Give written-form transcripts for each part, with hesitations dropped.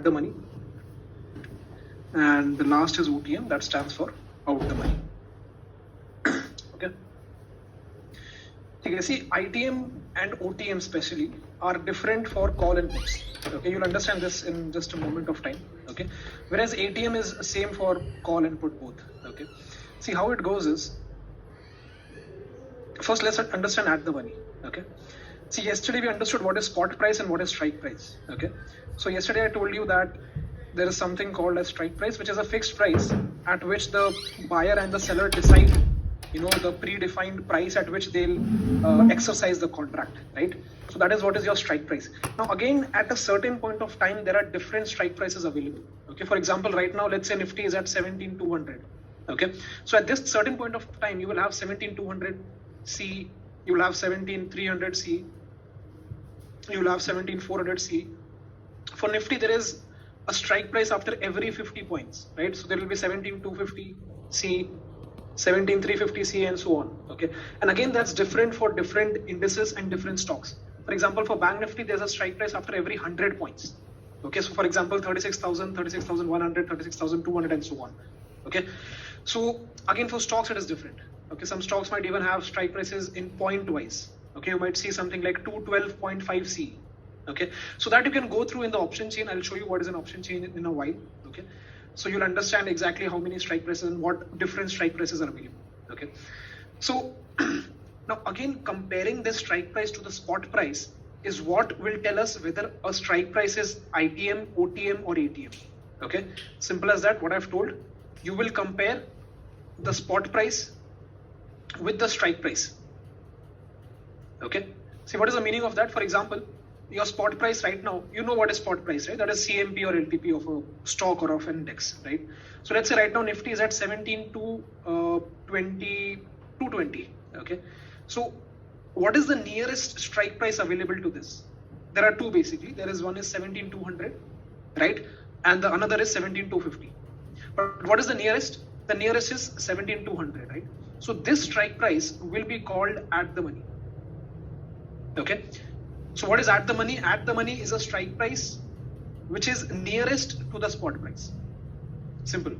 at the money, and the last is OTM, that stands for out the money. Okay. Okay, see, ITM and OTM especially are different for call and puts. Okay, you'll understand this in just a moment of time. Okay, whereas ATM is same for call and put both. Okay, see how it goes is, first let's understand at the money. Okay, see, yesterday we understood what is spot price and what is strike price. Okay, so yesterday I told you that there is something called as strike price, which is a fixed price at which the buyer and the seller decide, the predefined price at which they'll exercise the contract, right? So that is what is your strike price. Now again, at a certain point of time, there are different strike prices available. Okay, for example, right now, let's say Nifty is at 17,200. Okay, so at this certain point of time, you will have 17,200 C, you will have 17,300 C, you will have 17,400 C. For Nifty, there is a strike price after every 50 points, right? So there will be 17,250 C, 17,350 C, and so on. Okay, and again, that's different for different indices and different stocks. For example, for Bank Nifty, there's a strike price after every 100 points. Okay, so for example, 36,000, 36,100, 36,200, and so on. Okay, so again, for stocks, it is different. Okay, some stocks might even have strike prices in point wise. Okay, you might see something like 212.5 C. Okay, so that you can go through in the option chain. I'll show you what is an option chain in a while. Okay, so you'll understand exactly how many strike prices and what different strike prices are available. Okay, so now again, comparing this strike price to the spot price is what will tell us whether a strike price is ITM, OTM, or ATM. Okay, simple as that. What I've told you, will compare the spot price with the strike price. Okay, see what is the meaning of that? For example, your spot price right now, you know what is spot price, right? That is CMP or LTP of a stock or of an index, right? So let's say right now Nifty is at 17,220. Okay, so what is the nearest strike price available to this? There are two basically. There is one is 17,200, right? And the another is 17,250. But what is the nearest? The nearest is 17,200, right? So this strike price will be called at the money. Okay, so what is at the money? At the money is a strike price which is nearest to the spot price. Simple.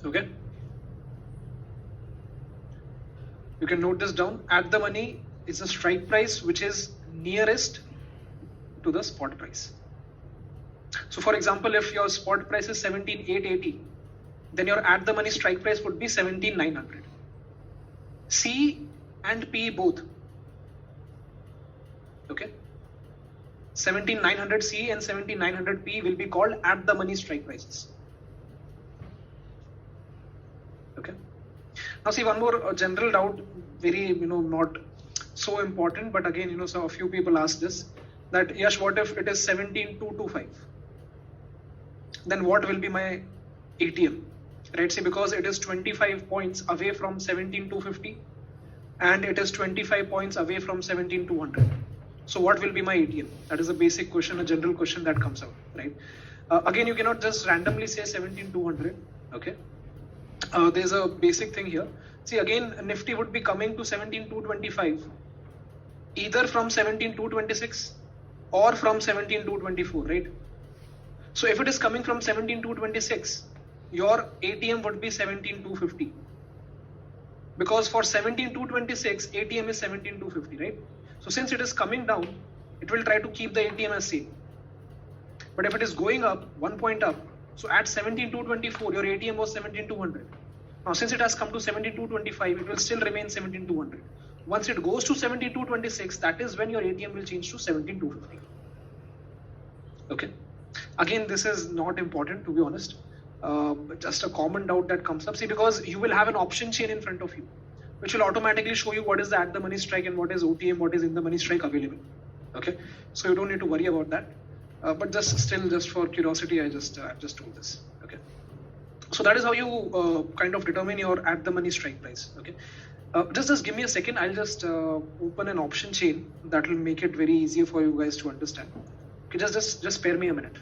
Okay, you can note this down. At the money is a strike price which is nearest to the spot price. So for example, if your spot price is 17,880, then your at the money strike price would be 17,900. C and P both. Okay, 17,900 C and 17,900 P will be called at the money strike prices. Okay, now see one more general doubt, very not so important, but again so a few people ask this, that Yash, what if it is 17,225? Then what will be my ATM? Right, see, because it is 25 points away from 17,250 and it is 25 points away from 17,200. So what will be my ATM? That is a basic question, a general question that comes out, right? Again, you cannot just randomly say 17,200. Okay, there's a basic thing here. See, again, Nifty would be coming to 17,225 either from 17,226 or from 17,224, right? So if it is coming from 17,226, your ATM would be 17,250, because for 17,226 ATM is 17,250, right? So since it is coming down, it will try to keep the ATM as same. But if it is going up, 1 point up, so at 17,224 your ATM was 17,200. Now since it has come to 17,225, it will still remain 17,200. Once it goes to 17,226, that is when your ATM will change to 17,250. Okay, again, this is not important, to be honest. Just a common doubt that comes up. See, because you will have an option chain in front of you, which will automatically show you what is the at the money strike and what is OTM, what is in the money strike available. Okay, so you don't need to worry about that. But just for curiosity, I've just told this. Okay, so that is how you kind of determine your at the money strike price. Okay, just give me a second. I'll just open an option chain that will make it very easier for you guys to understand. Okay, just spare me a minute.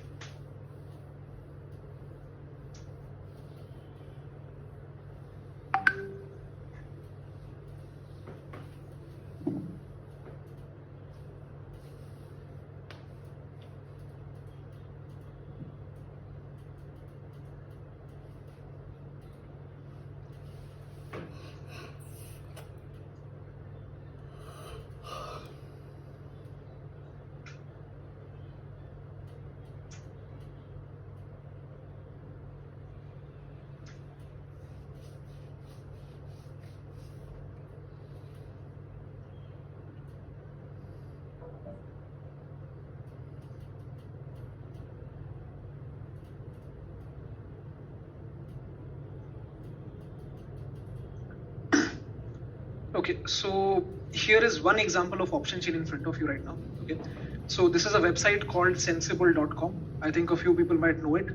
Okay, so here is one example of option chain in front of you right now. Okay, so this is a website called sensible.com. I think a few people might know it.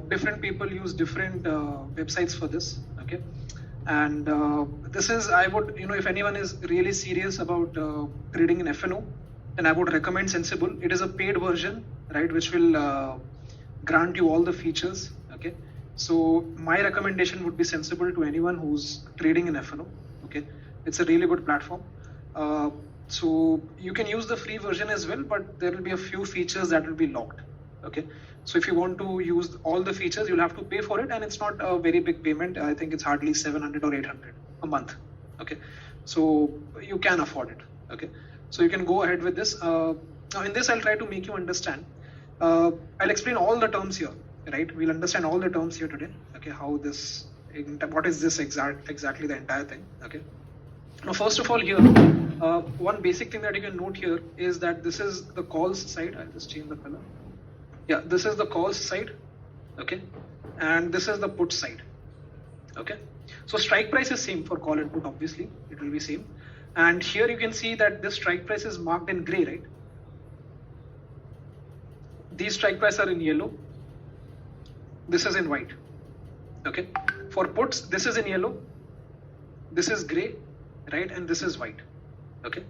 Different people use different websites for this. Okay, and this is, I would, if anyone is really serious about trading in FNO, then I would recommend Sensible. It is a paid version, right, which will grant you all the features. Okay, so my recommendation would be Sensible to anyone who's trading in FNO. Okay, it's a really good platform. So you can use the free version as well, but there will be a few features that will be locked. Okay, so if you want to use all the features, you'll have to pay for it, and it's not a very big payment. I think it's hardly 700 or 800 a month. Okay, so you can afford it. Okay, so you can go ahead with this. Now in this, I'll try to make you understand. I'll explain all the terms here, right? We'll understand all the terms here today. Okay, how this, what is this exactly the entire thing? Okay. Now, first of all, here, one basic thing that you can note here is that this is the calls side. I'll just change the color. Yeah, this is the calls side. Okay, and this is the put side. Okay, so strike price is same for call and put. Obviously, it will be same. And here you can see that this strike price is marked in gray, right? These strike prices are in yellow. This is in white. Okay, for puts, this is in yellow. This is gray, right? And this is white. Okay,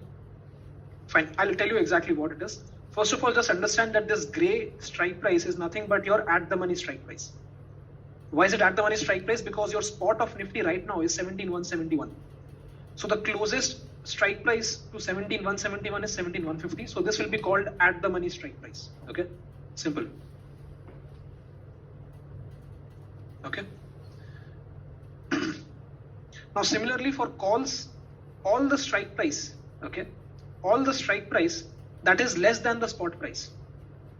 fine. I'll tell you exactly what it is. First of all, just understand that this gray strike price is nothing but your at the money strike price. Why is it at the money strike price? Because your spot of Nifty right now is 17,171. So the closest strike price to 17,171 is 17,150. So this will be called at the money strike price. Okay, simple. Okay. Now similarly for calls, all the strike price, okay, all the strike price that is less than the spot price.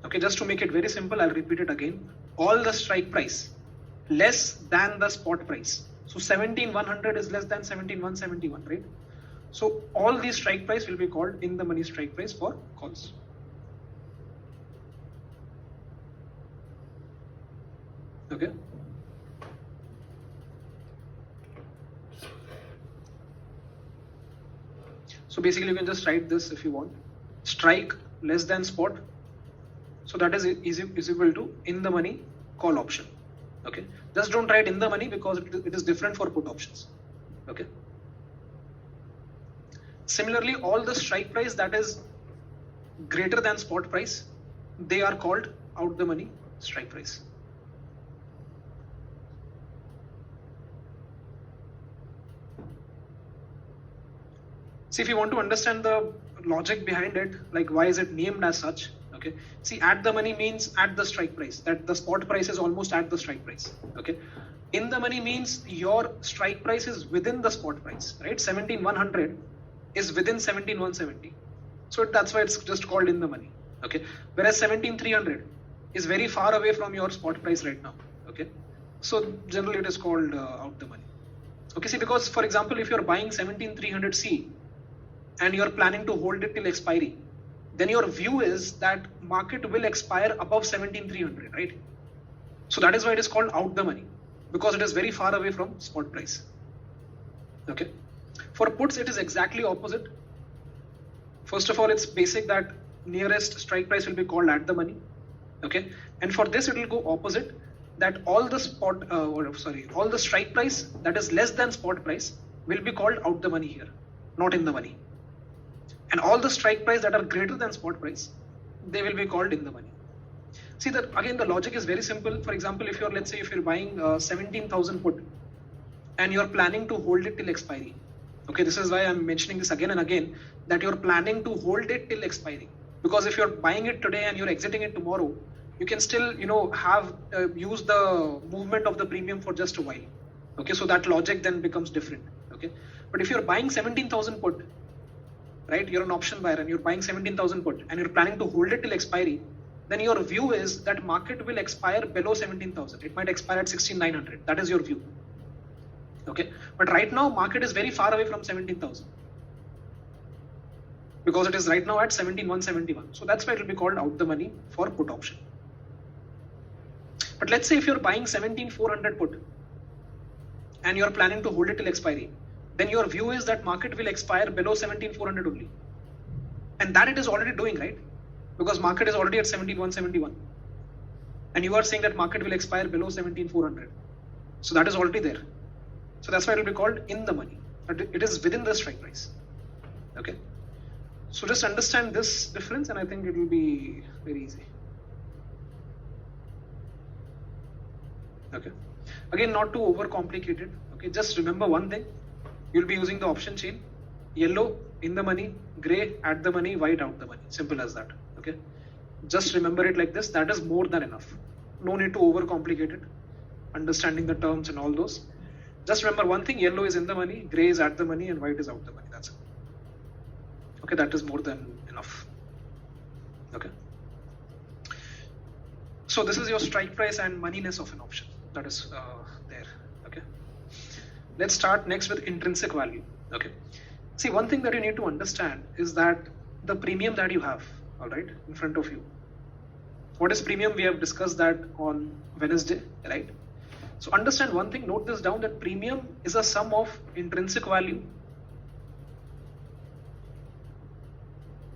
Okay, just to make it very simple, I'll repeat it again. All the strike price less than the spot price. So 17,100 is less than 17,171, right? So all these strike price will be called in the money strike price for calls. Okay. So basically you can just write this if you want. Strike less than spot. So that is equal to in the money call option. Okay. Just don't write in the money because it is different for put options. Okay. Similarly, all the strike price that is greater than spot price, they are called out the money strike price. See, if you want to understand the logic behind it, like why is it named as such? Okay. See, at the money means at the strike price, that the spot price is almost at the strike price. Okay. In the money means your strike price is within the spot price, right? 17,100 is within 17,170. So that's why it's just called in the money. Okay. Whereas 17,300 is very far away from your spot price right now. Okay. So generally it is called out the money. Okay. See, because for example, if you're buying 17,300C, and you're planning to hold it till expiry, then your view is that market will expire above 17,300, right? So that is why it is called out the money, because it is very far away from spot price. Okay. For puts, it is exactly opposite. First of all, it's basic that nearest strike price will be called at the money. Okay. And for this, it will go opposite, that all the all the strike price that is less than spot price will be called out the money here, not in the money. And all the strike price that are greater than spot price, they will be called in the money. See that again, the logic is very simple. For example, if you're, let's say if you're buying 17,000 put and you're planning to hold it till expiry. Okay, this is why I'm mentioning this again and again, that you're planning to hold it till expiry. Because if you're buying it today and you're exiting it tomorrow, you can still, have use the movement of the premium for just a while. Okay, so that logic then becomes different. Okay, but if you're buying 17,000 put, right, you're an option buyer and you're buying 17,000 put and you're planning to hold it till expiry, then your view is that market will expire below 17,000. It might expire at 16,900. That is your view. Okay, but right now market is very far away from 17,000 because it is right now at 17,171. So that's why it will be called out the money for put option. But let's say if you're buying 17,400 put and you're planning to hold it till expiry, then your view is that market will expire below 17,400 only. And that it is already doing, right? Because market is already at 17,171. And you are saying that market will expire below 17,400. So that is already there. So that's why it will be called in the money. It is within the strike price. Okay. So just understand this difference and I think it will be very easy. Okay. Again, not too overcomplicated. Okay. Just remember one thing. You'll be using the option chain. Yellow in the money, gray at the money, white out the money. Simple as that. Okay. Just remember it like this. That is more than enough. No need to overcomplicate it. Understanding the terms and all those. Just remember one thing. Yellow is in the money, gray is at the money, and white is out the money. That's it. Okay. That is more than enough. Okay. So this is your strike price and moneyness of an option. That is there. Okay. Let's start next with intrinsic value. Okay. See, one thing that you need to understand is that the premium that you have, all right, in front of you. What is premium? We have discussed that on Wednesday, right? So understand one thing, note this down, that premium is a sum of intrinsic value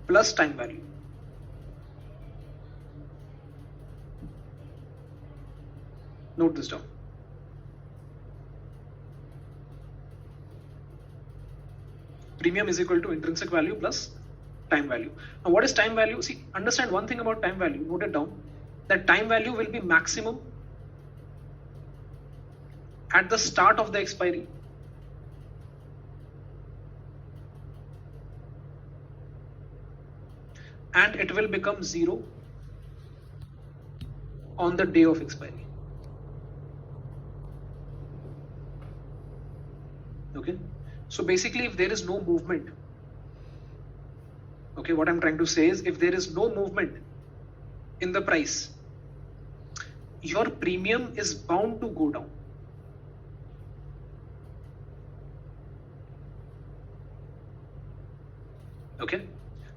plus time value. Note this down. Premium is equal to intrinsic value plus time value. Now what is time value? See, understand one thing about time value, note it down, that time value will be maximum at the start of the expiry and it will become zero on the day of expiry. Okay. So basically, if there is no movement, okay, what I'm trying to say is if there is no movement in the price, your premium is bound to go down. Okay.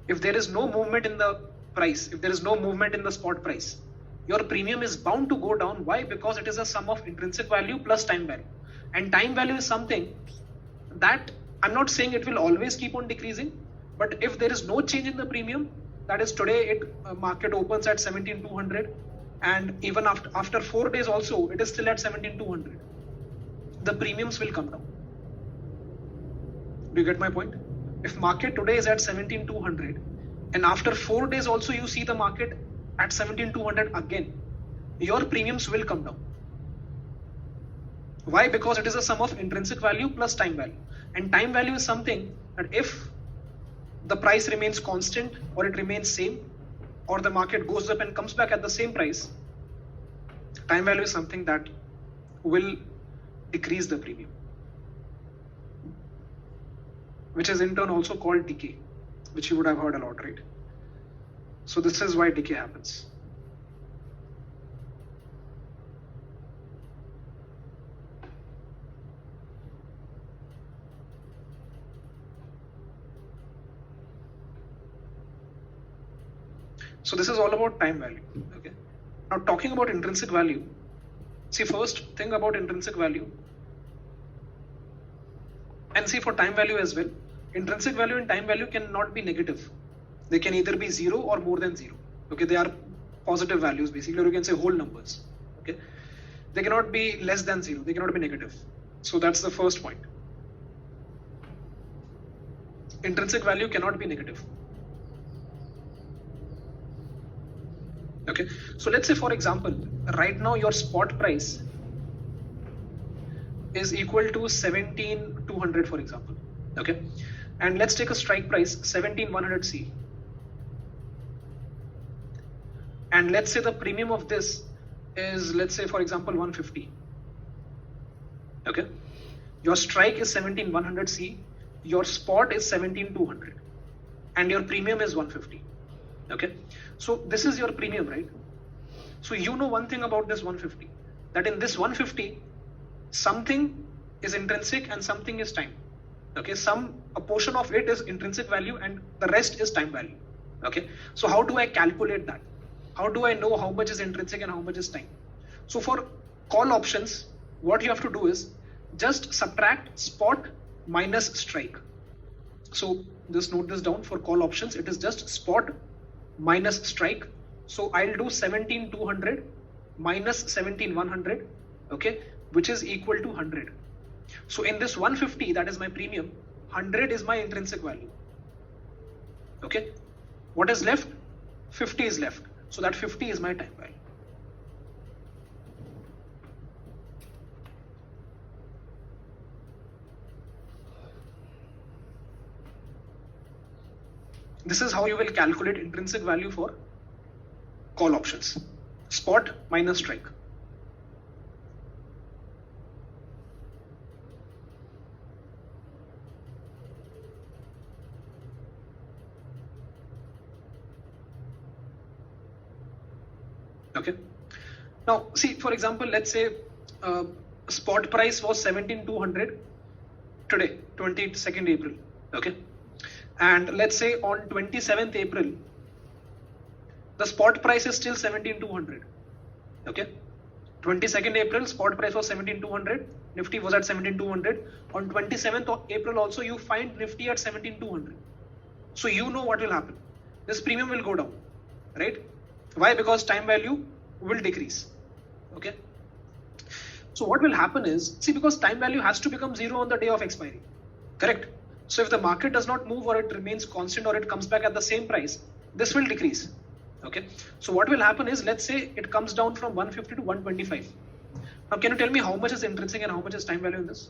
If there is no movement in the price, if there is no movement in the spot price, your premium is bound to go down. Why? Because it is a sum of intrinsic value plus time value. And time value is something that I'm not saying it will always keep on decreasing, but if there is no change in the premium, that is today market opens at 17,200 and even after 4 days also it is still at 17,200, the premiums will come down. Do you get my point? If market today is at 17,200 and after 4 days also you see the market at 17,200 again, your premiums will come down. Why? Because it is a sum of intrinsic value plus time value. And time value is something that if the price remains constant or it remains same or the market goes up and comes back at the same price, time value is something that will decrease the premium, which is in turn also called decay, which you would have heard a lot, right? So this is why decay happens. So this is all about time value. Okay. Now talking about intrinsic value, see, first think about intrinsic value and see for time value as well. Intrinsic value and time value cannot be negative. They can either be 0 or more than 0. Okay, they are positive values basically, or you can say whole numbers. Okay, they cannot be less than 0. They cannot be negative. So that's the first point. Intrinsic value cannot be negative. Okay, so let's say for example, right now your spot price is equal to 17,200 for example. Okay, and let's take a strike price 17,100 C, and let's say the premium of this is, let's say for example 150. Okay, your strike is 17,100 C, your spot is 17,200 and your premium is 150. Okay, so this is your premium, right? So you know one thing about this 150, that in this 150 something is intrinsic and something is time. Okay, a portion of it is intrinsic value and the rest is time value. Okay, so how do I calculate that? How do I know how much is intrinsic and how much is time? So for call options, what you have to do is just subtract spot minus strike. So just note this down for call options. It is just spot minus strike. So I'll do 17,200 minus 17,100, okay, which is equal to 100. So in this 150, that is my premium, 100 is my intrinsic value. Okay, what is left? 50 is left. So that 50 is my time value. This is how you will calculate intrinsic value for call options. Spot minus strike. Okay. Now, see, for example, let's say spot price was 17,200 today, 22nd April. Okay. And let's say on 27th April, the spot price is still 17,200. Okay. 22nd April, spot price was 17,200. Nifty was at 17,200. On 27th of April also, you find Nifty at 17,200. So you know what will happen. This premium will go down, right? Why? Because time value will decrease. Okay. So what will happen is, see, because time value has to become zero on the day of expiry, correct? So if the market does not move or it remains constant or it comes back at the same price, this will decrease. Okay. So what will happen is, let's say it comes down from 150 to 125. Now, can you tell me how much is intrinsic and how much is time value in this?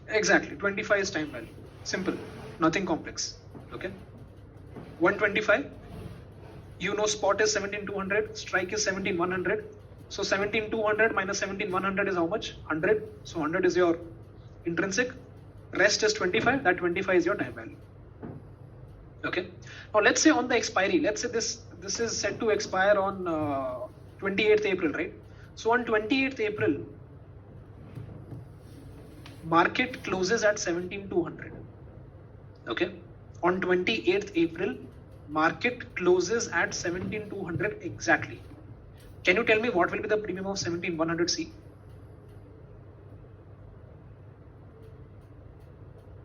Exactly, 25 is time value. Simple, nothing complex. Okay. 125. You know spot is 17,200, strike is 17,100. So 17,200 minus 17,100 is how much? 100. So 100 is your intrinsic. Rest is 25. That 25 is your time value. Okay. Now let's say on the expiry, let's say this is set to expire on 28th April, right? So on 28th April, market closes at 17,200. Okay. On 28th April, market closes at 17,200 exactly. Can you tell me what will be the premium of 17,100C?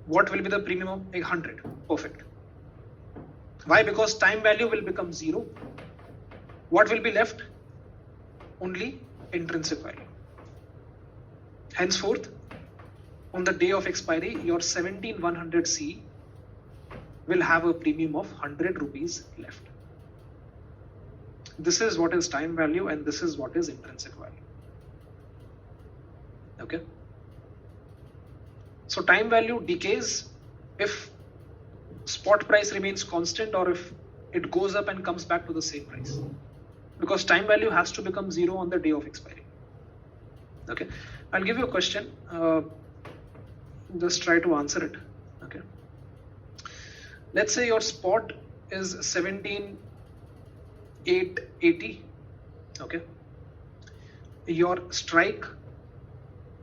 What will be the premium of 100? Perfect. Why? Because time value will become zero. What will be left? Only intrinsic value. Henceforth, on the day of expiry, your 17,100C will have a premium of 100 rupees left. This is what is time value and this is what is intrinsic value. Okay. So time value decays if spot price remains constant or if it goes up and comes back to the same price, because time value has to become zero on the day of expiry. Okay. I'll give you a question. Just try to answer it. Okay. Let's say your spot is 17,880. Okay. Your strike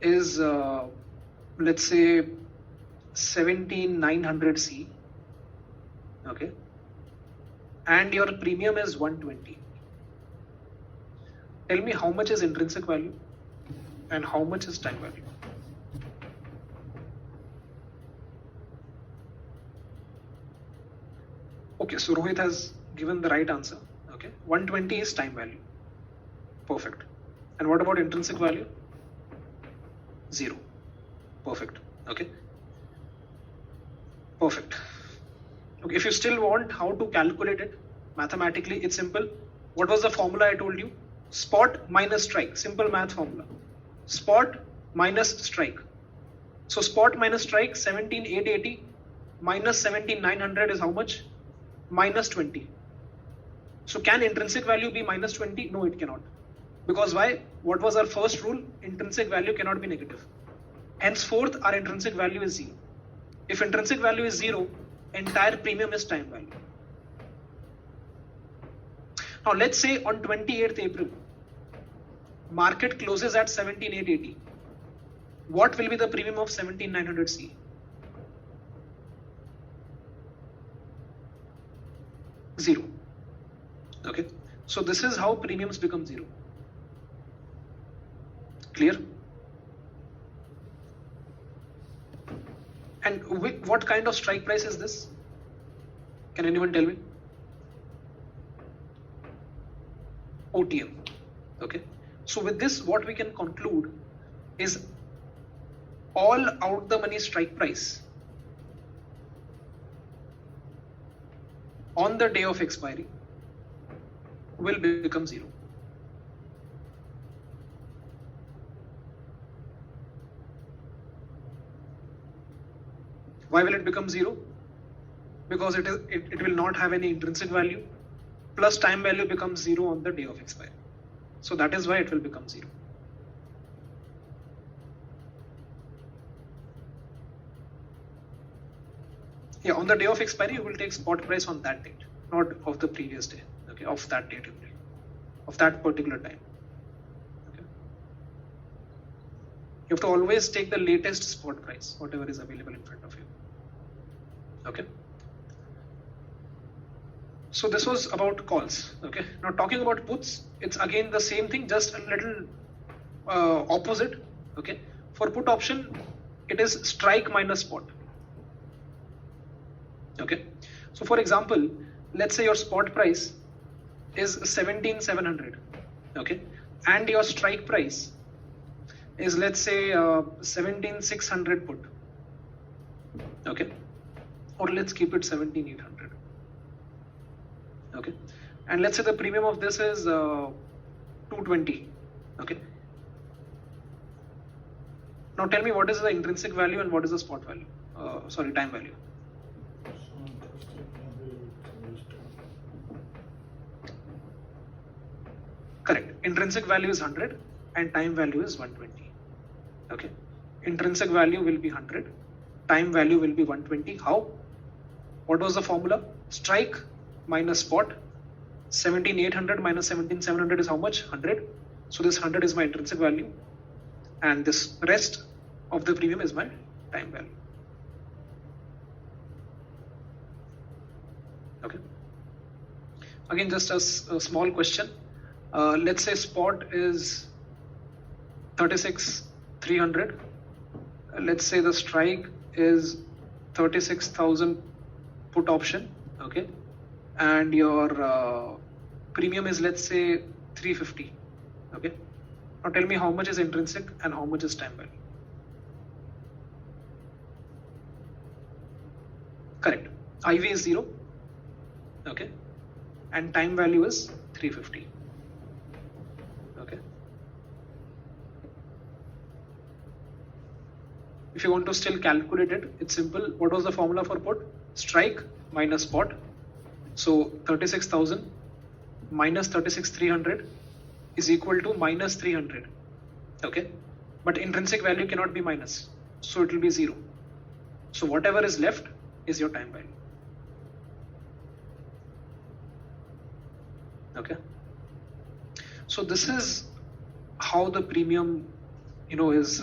is let's say 17,900C. Okay. And your premium is 120. Tell me how much is intrinsic value and how much is time value. Okay, so Rohit has given the right answer. Okay, 120 is time value. Perfect. And what about intrinsic value? 0. Perfect. Okay. Perfect. Okay, if you still want how to calculate it mathematically, it's simple. What was the formula I told you? Spot minus strike. Simple math formula. Spot minus strike. So spot minus strike, 17,880 minus 17,900 is how much? Minus 20. So can intrinsic value be minus 20? No, it cannot. Because why? What was our first rule? Intrinsic value cannot be negative. Henceforth, our intrinsic value is 0. If intrinsic value is 0, entire premium is time value. Now let's say on 28th April, market closes at 17,880. What will be the premium of 17,900C? 0. Okay, so this is how premiums become zero. Clear? And what kind of strike price is this? Can anyone tell me? OTM. Okay, so with this, what we can conclude is all out the money strike price on the day of expiry will become zero. Why will it become zero? Because it will not have any intrinsic value, plus time value becomes zero on the day of expiry. So that is why it will become zero. Yeah, on the day of expiry, you will take spot price on that date, not of the previous day. Okay, of that date only, of that particular time. Okay. You have to always take the latest spot price, whatever is available in front of you. Okay. So this was about calls. Okay. Now talking about puts, it's again the same thing, just a little opposite. Okay. For put option, it is strike minus spot. Okay. So for example, let's say your spot price is 17,700. Okay. And your strike price is, let's say, 17,600 put. Okay. Or let's keep it 17,800. Okay. And let's say the premium of this is 220. Okay. Now tell me, what is the intrinsic value and what is the spot value? Time value. Correct. Intrinsic value is 100 and time value is 120. Okay. Intrinsic value will be 100. Time value will be 120. How? What was the formula? Strike minus spot. 17,800 minus 17,700 is how much? 100. So this 100 is my intrinsic value. And this rest of the premium is my time value. Okay. Again, just a small question. Let's say spot is 36,300. Let's say the strike is 36,000 put option. Okay. And your premium is, let's say, 350. Okay. Now tell me how much is intrinsic and how much is time value. Correct. IV is 0. Okay. And time value is 350. Okay. If you want to still calculate it, it's simple. What was the formula for put? Strike minus spot. So 36,000 minus 36,300 is equal to minus 300. Okay. But intrinsic value cannot be minus. So it will be 0. So whatever is left is your time value. Okay. So this is how the premium, is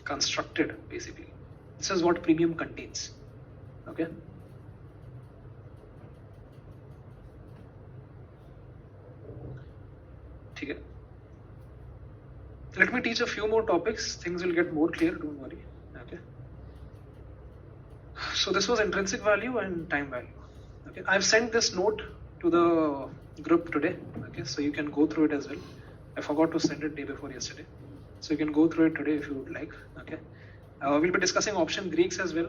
constructed basically. This is what premium contains. Okay. Okay. Let me teach a few more topics. Things will get more clear. Don't worry. Okay. So this was intrinsic value and time value. Okay. I've sent this note to the group today. Okay. So you can go through it as well. I forgot to send it day before yesterday. So you can go through it today if you would like. Okay. We'll be discussing option Greeks as well.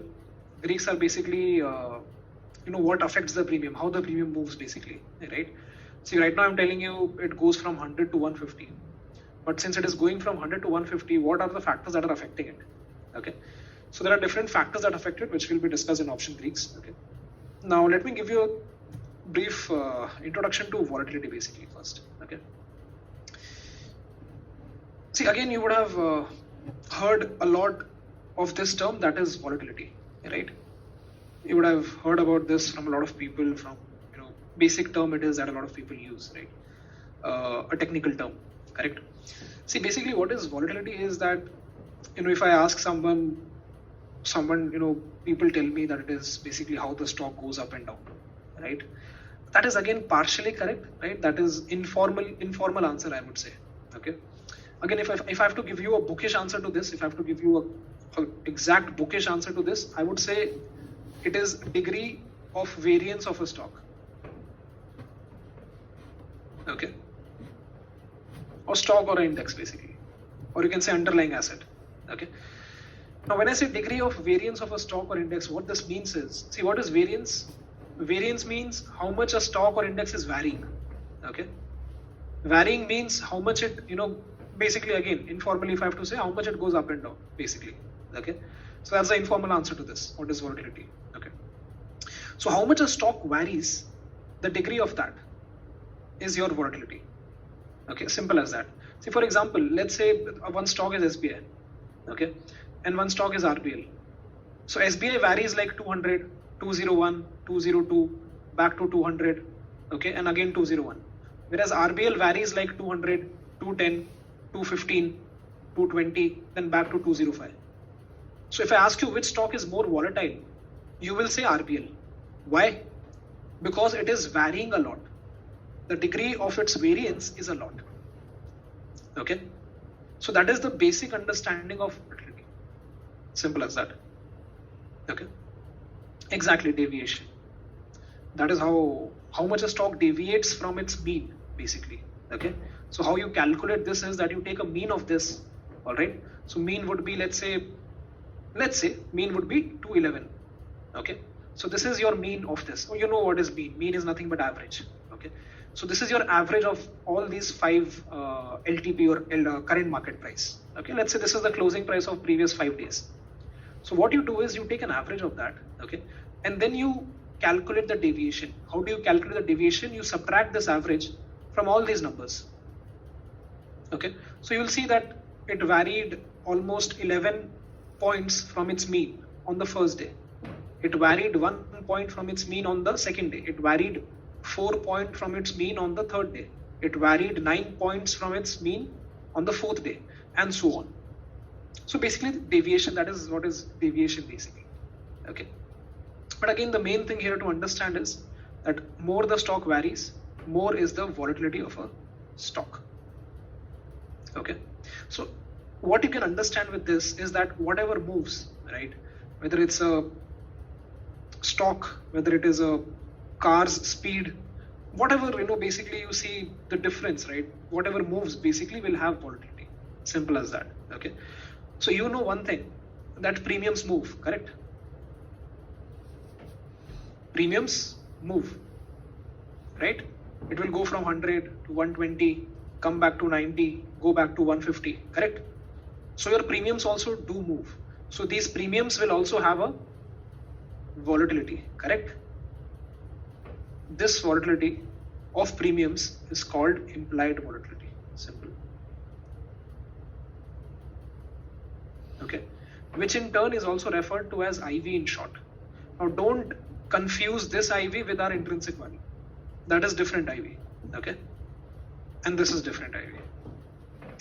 Greeks are basically, what affects the premium, how the premium moves basically, right? See, right now I'm telling you it goes from 100 to 150. But since it is going from 100 to 150, what are the factors that are affecting it? Okay. So there are different factors that affect it, which will be discussed in option Greeks. Okay. Now let me give you a brief introduction to volatility basically first. Okay. See, again, you would have heard a lot of this term, that is volatility, right? You would have heard about this from a lot of people, from basic term it is that a lot of people use, right? A technical term, correct? See, basically what is volatility is that, if I ask someone, people tell me that it is basically how the stock goes up and down, right? That is again partially correct, right? That is informal answer, I would say. Okay. Again, if I have to give you a bookish answer to this, if I have to give you a exact bookish answer to this, I would say it is degree of variance of a stock. Okay. Or stock or index basically, or you can say underlying asset. Okay. Now, when I say degree of variance of a stock or index, what this means is, see, what is variance? Variance means how much a stock or index is varying. Okay. Varying means how much it, basically again, informally, if I have to say, how much it goes up and down, basically. Okay. So that's the informal answer to this. What is volatility? Okay. So how much a stock varies, the degree of that is your volatility. Okay. Simple as that. See, for example, let's say one stock is SBI. Okay. And one stock is RBL. So SBI varies like 200, 201, 202, back to 200, okay, and again 201. Whereas RBL varies like 200, 210, 215, 220, then back to 205. So if I ask you which stock is more volatile, you will say RBL. Why? Because it is varying a lot. The degree of its variance is a lot. Okay. So that is the basic understanding of volatility. Simple as that. Okay. Exactly, deviation. That is how much a stock deviates from its mean, basically. Okay. So how you calculate this is that you take a mean of this. All right. So mean would be, let's say mean would be 211. Okay. So this is your mean of this. Oh, you know what is mean? Mean is nothing but average. Okay. So this is your average of all these 5 LTP or current market price. Okay. Let's say this is the closing price of previous 5 days. So what you do is you take an average of that. Okay. And then you calculate the deviation. How do you calculate the deviation? You subtract this average from all these numbers. Okay. So you'll see that it varied almost 11 points from its mean on the first day. It varied 1 point from its mean on the second day. It varied 4 points from its mean on the third day. It varied 9 points from its mean on the fourth day, and so on. So basically deviation, that is what is deviation basically. Okay. But again, the main thing here to understand is that more the stock varies, more is the volatility of a stock. Okay. So what you can understand with this is that whatever moves, right, whether it's a stock, whether it is a car's speed, whatever, basically you see the difference, right? Whatever moves basically will have volatility. Simple as that. Okay. So you know one thing, that premiums move, correct? Premiums move, right? It will go from 100 to 120, come back to 90, go back to 150, correct? So your premiums also do move. So these premiums will also have a volatility, correct? This volatility of premiums is called implied volatility. Simple. Okay. Which in turn is also referred to as IV in short. Now don't confuse this IV with our intrinsic value. That is different IV. Okay. And this is different IV.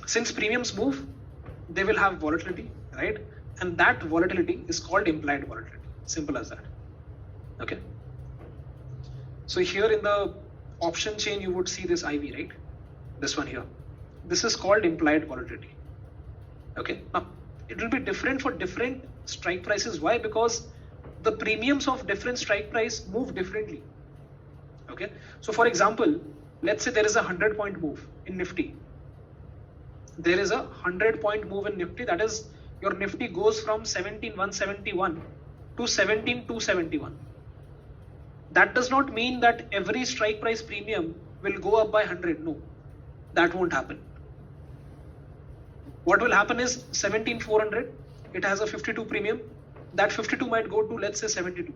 Since premiums move, they will have volatility, right? And that volatility is called implied volatility. Simple as that. Okay. So here in the option chain, you would see this IV, right? This one here. This is called implied volatility. Okay. Now, it will be different for different strike prices. Why? Because the premiums of different strike price move differently. Okay. So for example, let's say there is a 100-point move in Nifty. There is a 100-point move in Nifty. That is, your Nifty goes from 17,171 to 17,271. That does not mean that every strike price premium will go up by 100. No, that won't happen. What will happen is 17,400, it has a 52 premium. That 52 might go to, let's say, 72.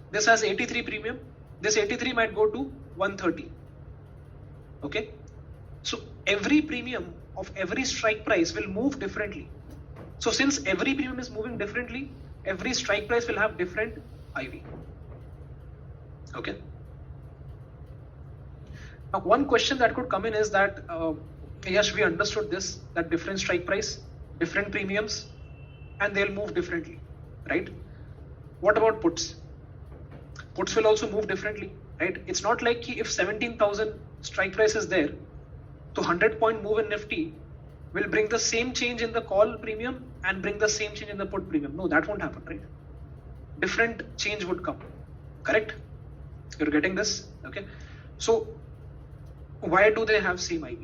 This has 83 premium. This 83 might go to 130. Okay. So every premium of every strike price will move differently. So since every premium is moving differently, every strike price will have different IV. Okay. Now, one question that could come in is that, Yash, we understood this, that different strike price, different premiums, and they'll move differently, right? What about puts? Puts will also move differently, right? It's not like if 17,000 strike price is there, so 100-point move in Nifty will bring the same change in the call premium and bring the same change in the put premium. No, that won't happen, right? Different change would come, correct? You're getting this, okay? So why do they have same IV?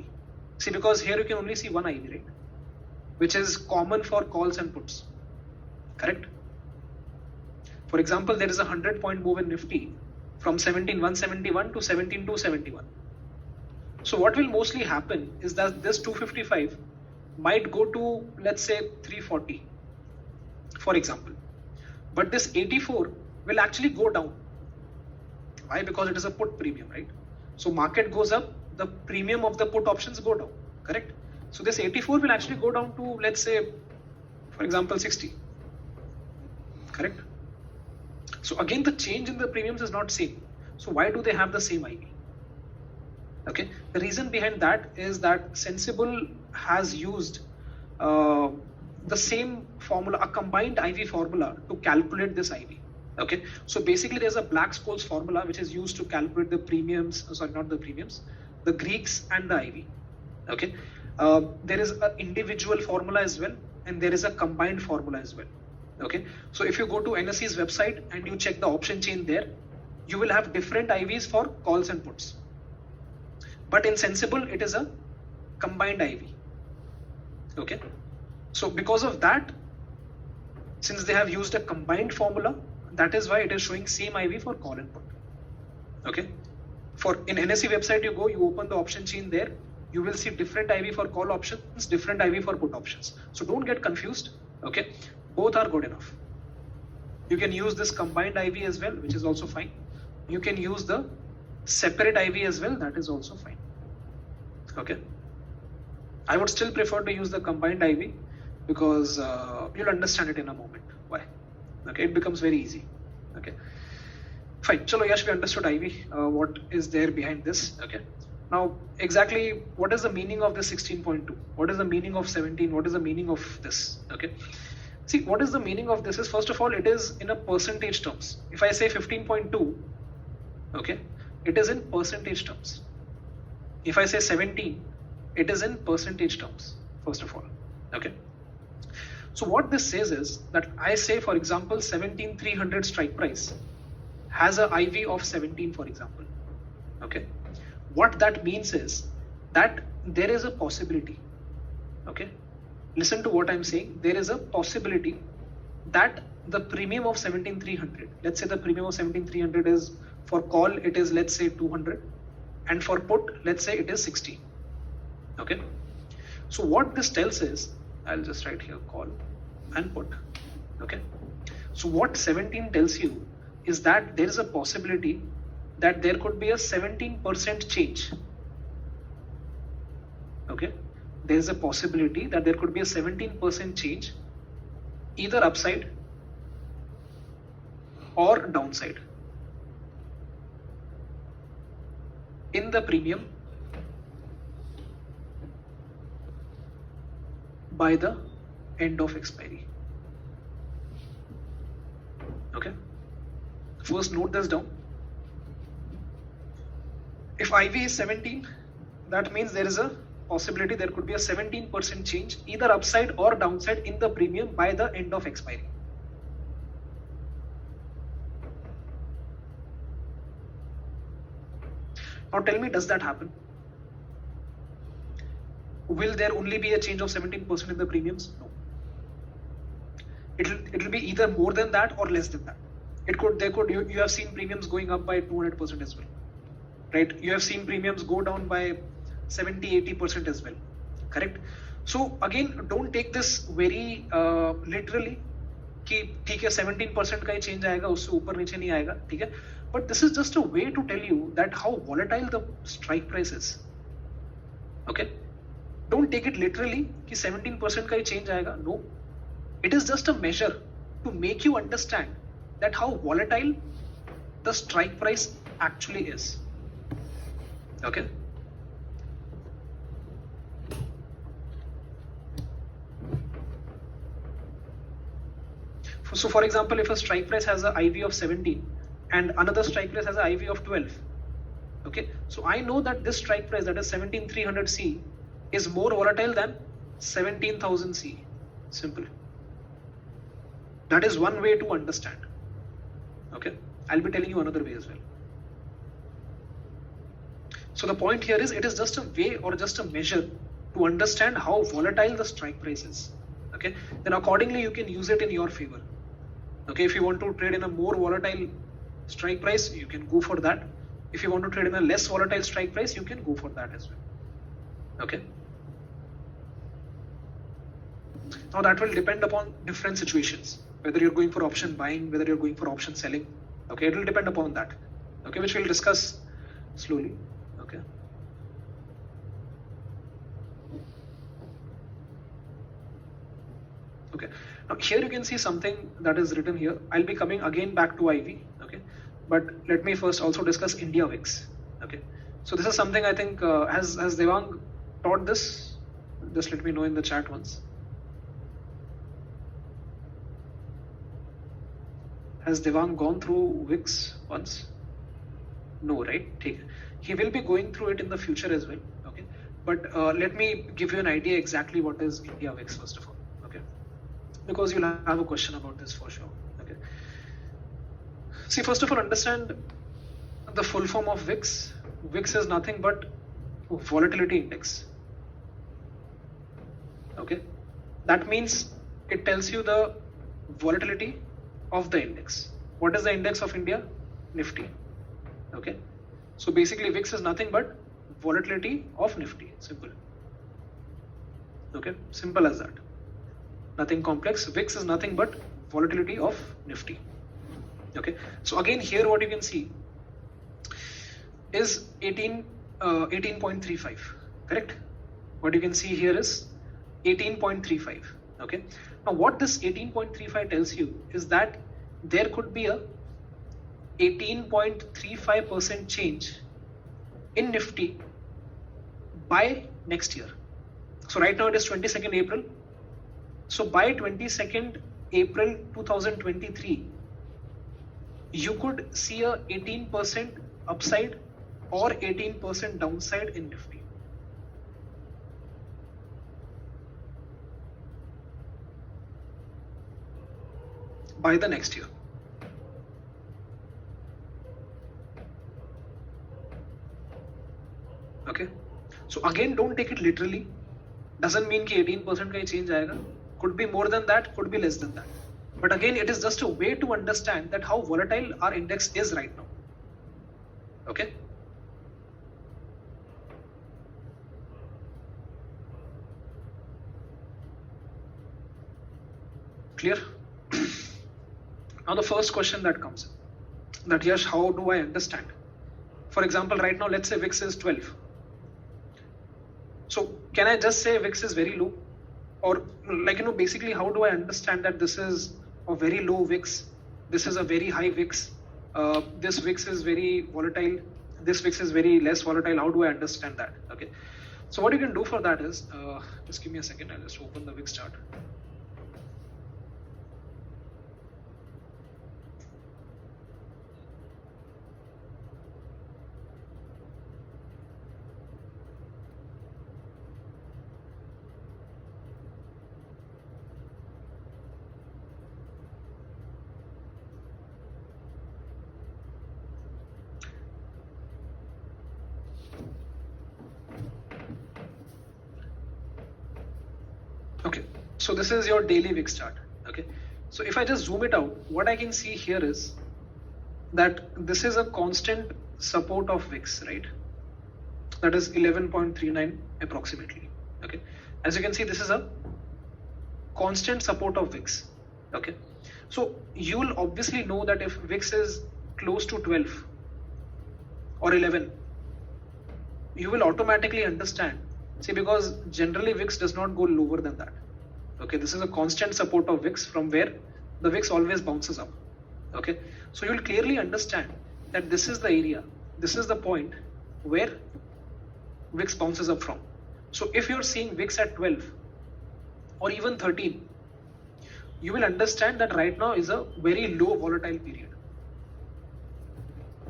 See, because here you can only see one IV, right? Which is common for calls and puts, correct? For example, there is a 100-point move in Nifty from 17,171 to 17,271. So what will mostly happen is that this 255 might go to, let's say, 340, for example. But this 84 will actually go down. Why? Because it is a put premium, right? So market goes up, the premium of the put options go down, correct? So this 84 will actually go down to, let's say, for example, 60, correct? So again, the change in the premiums is not same. So why do they have the same IV? Okay, the reason behind that is that Sensible has used the same formula, a combined IV formula to calculate this IV. Okay, so basically there's a Black-Scholes formula which is used to calculate the premiums, sorry, not the premiums, the Greeks and the IV. Okay, there is an individual formula as well, and there is a combined formula as well. Okay, so if you go to NSE's website and you check the option chain there, you will have different IVs for calls and puts. But in Sensible, it is a combined IV. Okay, so because of that, since they have used a combined formula, that is why it is showing same IV for call and put. Okay, for in NSE website you go, you open the option chain there, you will see different IV for call options, different IV for put options. So don't get confused. Okay, both are good enough. You can use this combined IV as well, which is also fine. You can use the separate IV as well, that is also fine. Okay, I would still prefer to use the combined IV because you'll understand it in a moment why. Okay, it becomes very easy. Okay, fine. Chalo, Yash, we understood IV. What is there behind this? Okay, now exactly what is the meaning of this 16.2? What is the meaning of 17? What is the meaning of this? Okay, see, what is the meaning of this is, first of all, it is in a percentage terms. If I say 15.2, okay, it is in percentage terms. If I say 17, it is in percentage terms, first of all. Okay, so what this says is that I say, for example, 17,300 strike price has a IV of 17, for example. Okay, what that means is that there is a possibility. Okay, listen to what I'm saying. There is a possibility that the premium of 17,300, let's say the premium of 17,300 is, for call it is, let's say, 200, and for put, let's say it is 60. Okay, so what this tells is, I'll just write here call and put. Okay, so what 17 tells you is that there is a possibility that there could be a 17% change. Okay, there is a possibility that there could be a 17% change, either upside or downside, in the premium by the end of expiry. Okay, first note this down. If IV is 17, that means there is a possibility there could be a 17% change, either upside or downside, in the premium by the end of expiry. Now tell me, does that happen? Will there only be a change of 17% in the premiums? No. It'll be either more than that or less than that. You have seen premiums going up by 200% as well, right? You have seen premiums go down by 70-80% as well, correct? So again, don't take this very literally कि ठीक है 17% का ही change आएगा, उससे ऊपर नीचे नहीं आएगा, ठीक है? But this is just a way to tell you that how volatile the strike price is. Okay? Don't take it literally कि 17% का ही change आएगा. No. It is just a measure to make you understand that how volatile the strike price actually is. Okay? So for example, if a strike price has a IV of 17, and another strike price has an IV of 12. Okay, so I know that this strike price, that is 17,300C, is more volatile than 17,000C. Simple. That is one way to understand. Okay, I'll be telling you another way as well. So the point here is, it is just a way or just a measure to understand how volatile the strike price is. Okay, then accordingly you can use it in your favor. Okay, if you want to trade in a more volatile strike price, you can go for that. If you want to trade in a less volatile strike price, you can go for that as well. Okay. Now that will depend upon different situations, whether you're going for option buying, whether you're going for option selling. Okay, it will depend upon that. Okay, which we'll discuss slowly. Okay. Okay. Now here you can see something that is written here. I'll be coming again back to IV. Okay. But let me first also discuss India VIX. Okay. So this is something I think has Devang taught this? Just let me know in the chat once. Has Devang gone through VIX once? No, right? He will be going through it in the future as well. Okay. But let me give you an idea exactly what is India VIX first of all. Okay. Because you'll have a question about this for sure. Okay. See, first of all, understand the full form of VIX. VIX is nothing but volatility index. Okay. That means it tells you the volatility of the index. What is the index of India? Nifty. Okay. So basically VIX is nothing but volatility of Nifty. Simple. Okay. Simple as that. Nothing complex. VIX is nothing but volatility of Nifty. Okay. So again here what you can see is 18.35. Correct? What you can see here is 18.35. Okay. Now what this 18.35 tells you is that there could be a 18.35% change in Nifty by next year. So right now it is 22nd April. So by 22nd April 2023, you could see a 18% upside or 18% downside in Nifty. By the next year. Okay. So again, don't take it literally. Doesn't mean कि 18% का ही change आएगा. Could be more than that, could be less than that. But again, it is just a way to understand that how volatile our index is right now. Okay. Clear? Now the first question that comes, that Yash, how do I understand? For example, right now, let's say VIX is 12. So can I just say VIX is very low? Or like, basically how do I understand that this is a very low VIX? This is a very high VIX. This VIX is very volatile. This VIX is very less volatile. How do I understand that? Okay. So what you can do for that is, just give me a second. I'll just open the VIX chart. Okay, so this is your daily VIX chart. Okay, so if I just zoom it out, what I can see here is that this is a constant support of VIX, right? That is 11.39 approximately. Okay, as you can see, this is a constant support of VIX. Okay, so you will obviously know that if VIX is close to 12 or 11, you will automatically understand. See, because generally VIX does not go lower than that. Okay, this is a constant support of VIX from where the VIX always bounces up. Okay, so you will clearly understand that this is the area, this is the point where VIX bounces up from. So if you're seeing VIX at 12 or even 13, you will understand that right now is a very low volatile period.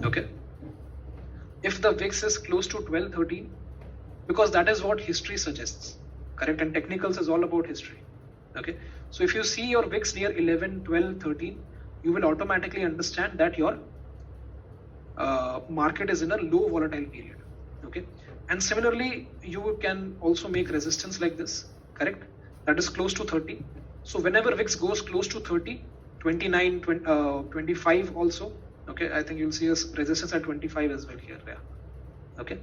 Okay. If the VIX is close to 12, 13, because that is what history suggests, correct? And technicals is all about history. Okay. So if you see your VIX near 11, 12, 13, you will automatically understand that your market is in a low volatile period. Okay. And similarly, you can also make resistance like this, correct? That is close to 30. So whenever VIX goes close to 30, 29, 20, 25 also, okay, I think you'll see a resistance at 25 as well here. Yeah. Okay.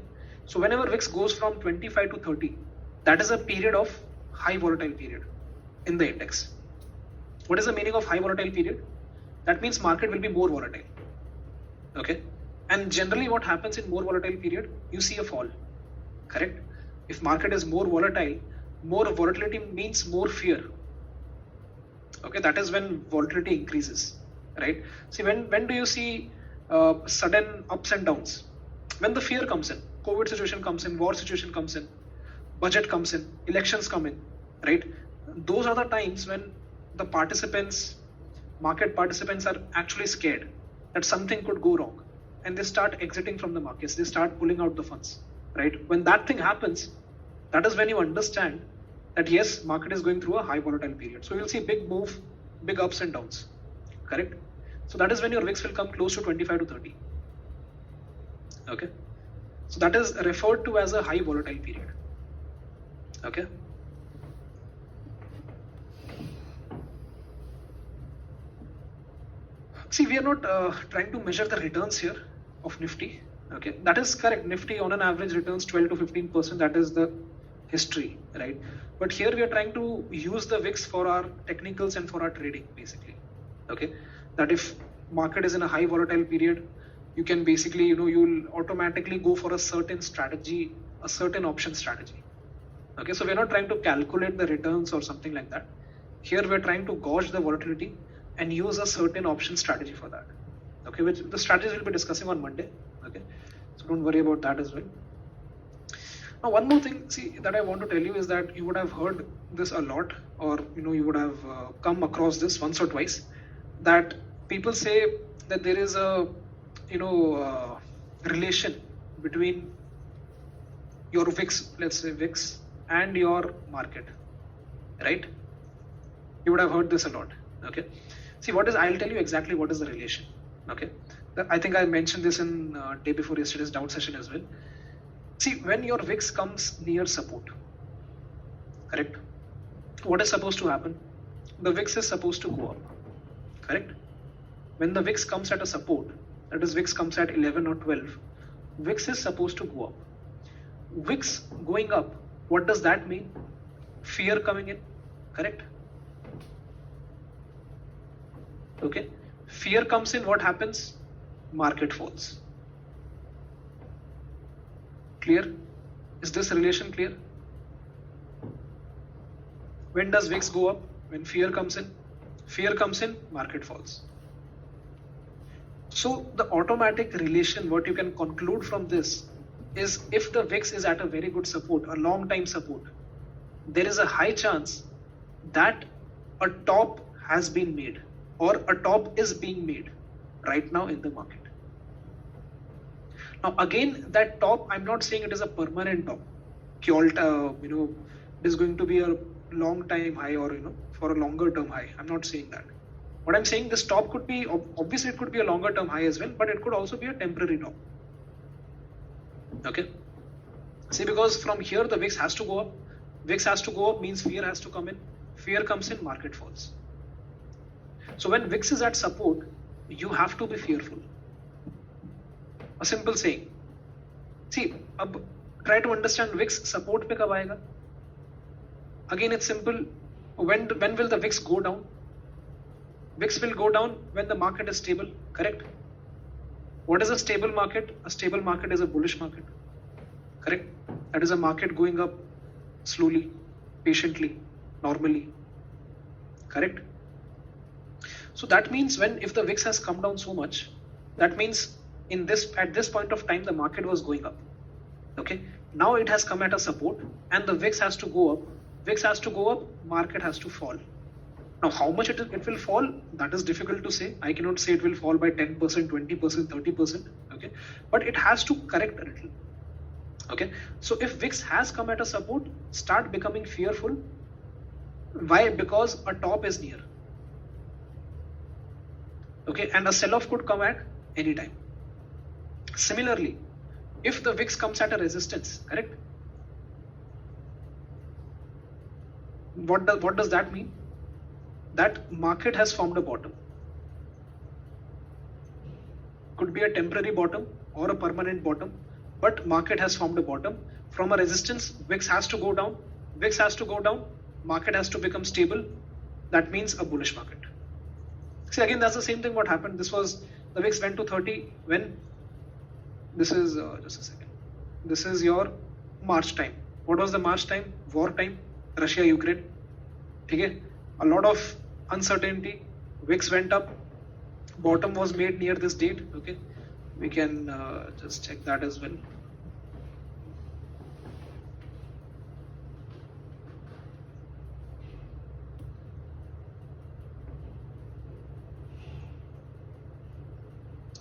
So whenever VIX goes from 25 to 30, that is a period of high volatile period in the index. What is the meaning of high volatile period? That means market will be more volatile. Okay. And generally what happens in more volatile period, you see a fall, correct? If market is more volatile, more volatility means more fear. Okay, that is when volatility increases, right? See, when do you see sudden ups and downs? When the fear comes in, COVID situation comes in, war situation comes in, budget comes in, elections come in, right? Those are the times when the participants, market participants are actually scared that something could go wrong, and they start exiting from the markets, they start pulling out the funds, right? When that thing happens, that is when you understand that yes, market is going through a high volatile period. So you'll see big move, big ups and downs, correct? So that is when your VIX will come close to 25 to 30. Okay. So that is referred to as a high volatile period. Okay. See, we are not trying to measure the returns here of Nifty. Okay, that is correct. Nifty on an average returns 12 to 15%. That is the history, right? But here we are trying to use the VIX for our technicals and for our trading, basically. Okay, that if market is in a high volatile period, you can basically, you'll automatically go for a certain strategy, a certain option strategy. Okay, so we're not trying to calculate the returns or something like that. Here we're trying to gauge the volatility and use a certain option strategy for that. Okay, which the strategies we'll be discussing on Monday. Okay, so don't worry about that as well. Now, one more thing, see, that I want to tell you is that you would have heard this a lot, or you would have come across this once or twice, that people say that there is a relation between your VIX, let's say VIX, and your market, right? You would have heard this a lot. Okay, see, I'll tell you exactly what is the relation. Okay, I think I mentioned this in day before yesterday's doubt session as well. See, when your VIX comes near support, correct? What is supposed to happen? The VIX is supposed to go up, correct? When the VIX comes at a support, that is VIX comes at 11 or 12, VIX is supposed to go up. VIX going up, what does that mean? Fear coming in, correct? Okay, fear comes in, what happens? Market falls. Clear? Is this relation clear? When does VIX go up? When fear comes in. Fear comes in, market falls. So the automatic relation, what you can conclude from this is, if the VIX is at a very good support, a long time support, there is a high chance that a top has been made, or a top is being made right now in the market. Now again, that top, I'm not saying it is a permanent top, it is going to be a long time high, or for a longer term high. I'm not saying that. What I'm saying, this top could be, obviously it could be a longer term high as well, but it could also be a temporary top. Okay, see, because from here the VIX has to go up. VIX has to go up means fear has to come in. Fear comes in, market falls. So when VIX is at support, you have to be fearful. A simple saying. See, try to understand VIX support pe kab aayega? Again, it's simple. When will the VIX go down? VIX will go down when the market is stable, correct? What is a stable market? A stable market is a bullish market, correct? That is a market going up slowly, patiently, normally, correct? So that means if the VIX has come down so much, that means at this point of time the market was going up. Okay, now it has come at a support and the VIX has to go up. VIX has to go up, market has to fall. Now, how much it will fall, that is difficult to say. I cannot say it will fall by 10%, 20%, 30%. Okay, but it has to correct a little. Okay, so if VIX has come at a support, start becoming fearful. Why? Because a top is near. Okay, and a sell-off could come at any time. Similarly, if the VIX comes at a resistance, correct? What does that mean? That market has formed a bottom. Could be a temporary bottom or a permanent bottom, but market has formed a bottom. From a resistance, VIX has to go down. VIX has to go down. Market has to become stable. That means a bullish market. See, again, that's the same thing what happened. This was, the VIX went to 30 when, this is, just a second. This is your March time. What was the March time? War time, Russia, Ukraine. Okay? A lot of uncertainty. VIX went up. Bottom was made near this date. Okay? We can just check that as well.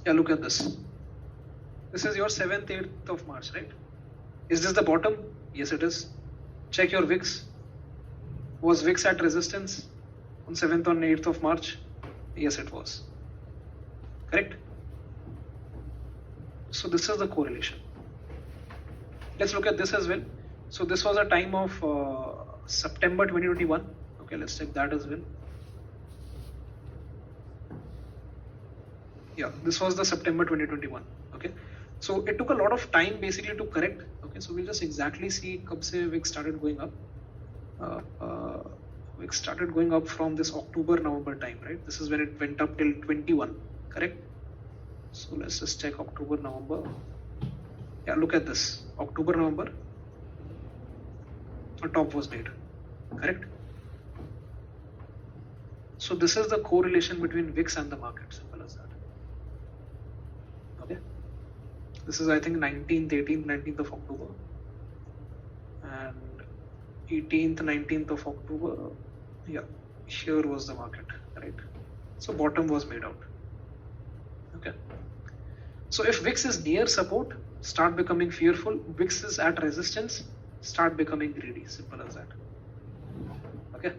Yeah, look at this. This is your 7th, 8th of March, right? Is this the bottom? Yes, it is. Check your VIX. Was VIX at resistance on 7th and 8th of March? Yes, it was. Correct? So this is the correlation. Let's look at this as well. So this was a time of September 2021. Okay, let's check that as well. Yeah, this was the September 2021. Okay, so it took a lot of time basically to correct. Okay, so we'll just exactly see kab se VIX started going up. VIX started going up from this October November time, right? This is when it went up till 21, correct? So let's just check October November. Yeah, look at this. October November, a top was made, correct? So this is the correlation between VIX and the market, simple as that. Okay, this is I think 19th, 18th, 19th of October and 18th, 19th of October. Yeah, here was the market, right? So bottom was made out. Okay, so if VIX is near support, start becoming fearful. VIX is at resistance, start becoming greedy, simple as that. Okay,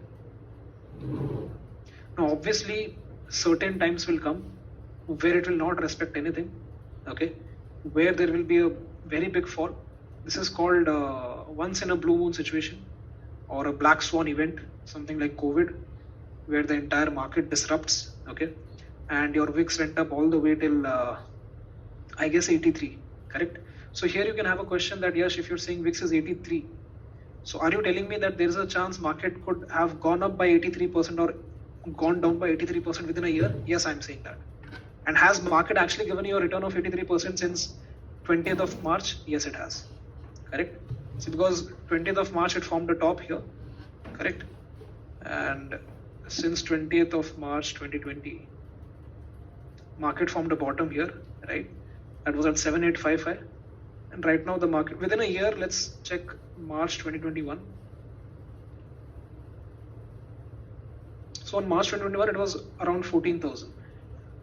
now obviously certain times will come where it will not respect anything. Okay, where there will be a very big fall. This is called once in a blue moon situation or a black swan event, something like COVID, where the entire market disrupts. Okay, and your VIX went up all the way till I guess 83, correct? So here you can have a question that, Yash, if you're saying VIX is 83, so are you telling me that there is a chance market could have gone up by 83% or gone down by 83% within a year? Yes, I'm saying that. And has market actually given you a return of 83% since 20th of March? Yes, it has. Correct? So because 20th of March it formed a top here, correct? And since 20th of March 2020, market formed a bottom here, right? That was at 7855. And right now the market within a year, let's check March 2021. So on March 2021, it was around 14,000.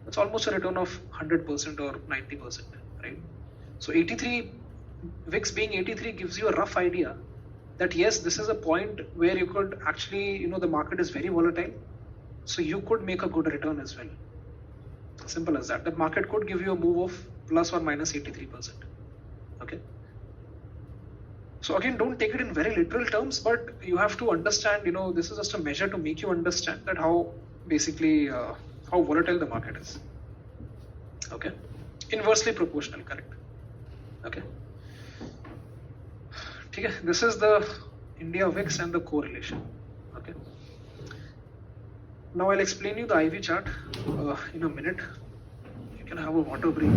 It's almost a return of 100% or 90%, right? So 83, VIX being 83 gives you a rough idea that yes, this is a point where you could actually, the market is very volatile. So you could make a good return as well. Simple as that. The market could give you a move of plus or minus 83%. Okay. So again, don't take it in very literal terms, but you have to understand, this is just a measure to make you understand that how basically, how volatile the market is. Okay, inversely proportional, correct? Okay, this is the India VIX and the correlation. Okay, now I'll explain you the IV chart in a minute. You can have a water break.